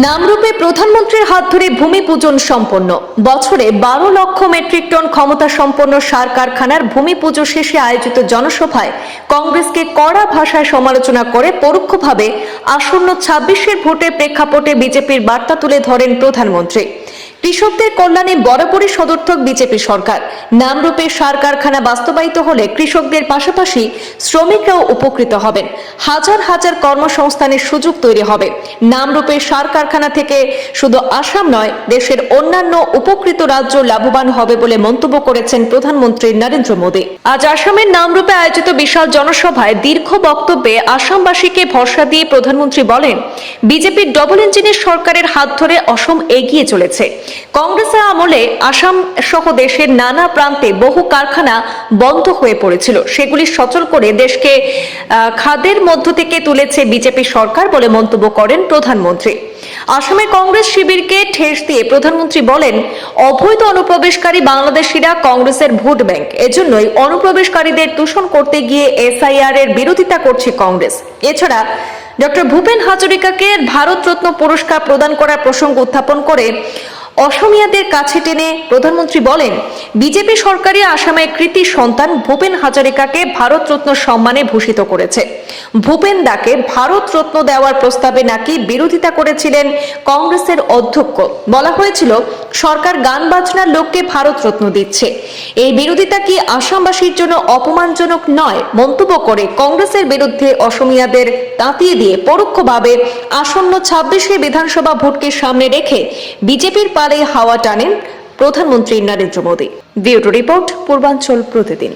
নামরূপে প্রধানমন্ত্রীর হাত ধরে ভূমি পূজন সম্পন্ন। বছরে 12 লক্ষ মেট্রিক টন ক্ষমতা সম্পন্ন সার কারখানার ভূমি পুজো শেষে আয়োজিত জনসভায় কংগ্রেসকে কড়া ভাষায় সমালোচনা করে পরোক্ষভাবে আসন্ন 26-এর ভোটের প্রেক্ষাপটে বিজেপির বার্তা তুলে ধরেন প্রধানমন্ত্রী। কৃষকদের কল্যাণে বরাবরই সদর্থক বিজেপি সরকার। নামরূপে সার কারখানা বাস্তবায়িত হলে কৃষকদের পাশাপাশি শ্রমিকরাও উপকৃত হবেন। হাজার হাজার কর্মসংস্থানের সুযোগ তৈরি হবে। নামরূপে সার কারখানা থেকে শুধু আসাম নয়, দেশের অন্যান্য উপকৃত রাজ্য লাভবান হবে বলে মন্তব্য করেছেন প্রধানমন্ত্রী নরেন্দ্র মোদী। আজ আসামের নামরূপে আয়োজিত বিশাল জনসভায় দীর্ঘ বক্তব্যে আসামবাসীকে ভরসা দিয়ে প্রধানমন্ত্রী বলেন, বিজেপির ডবল ইঞ্জিনের সরকারের হাত ধরে অসম এগিয়ে চলেছে। কংগ্রেসের আমলে আসাম সহ দেশের নানা প্রান্তে বহু কারখানা বন্ধ হয়ে পড়েছিল, সেগুলি সচল করে দেশকে খাদের মধ্য থেকে তুলেছে বিজেপি সরকার বলে মন্তব্য করেন প্রধানমন্ত্রী। আসামে কংগ্রেস শিবিরকে ঠেস দিয়ে প্রধানমন্ত্রী বলেন, অবৈধ অনুপ্রবেশকারী বাংলাদেশিরা কংগ্রেসের ভোট ব্যাংক, এজন্যই অনুপ্রবেশকারীদের দূষণ করতে গিয়ে এসআইআর এর বিরোধিতা করছে কংগ্রেস। এছাড়া ডক্টর ভূপেন হাজরিকাকে ভারতরত্ন পুরস্কার প্রদান করার প্রসঙ্গ উত্থাপন করে অসমিয়াদের কাছে টেনে প্রধানমন্ত্রী বলেন, বিজেপি সরকারই আসামের কৃতি সন্তান ভূপেন হাজারিকাকে ভারতরত্ন সম্মানে ভূষিত করেছে। ভূপেন দাকে ভারতরত্ন দেওয়ার প্রস্তাবে নাকি বিরোধিতা করেছিলেন কংগ্রেসের অধ্যক্ষ। বলা হয়েছিল, সরকার গান বাজনার লোককে ভারতরত্ন দিচ্ছে। এই বিরোধিতা কি আসামবাসীর জন্য অপমানজনক নয়? মন্তব্য করে কংগ্রেসের বিরুদ্ধে অসমিয়াদের তাতিয়ে দিয়ে পরোক্ষভাবে আসন্ন 26 বিধানসভা ভোটকে সামনে রেখে বিজেপির পালে হাওয়া টানেন প্রধানমন্ত্রী নরেন্দ্র মোদী। ব্যুরো রিপোর্ট, পূর্বাঞ্চল প্রতিদিন।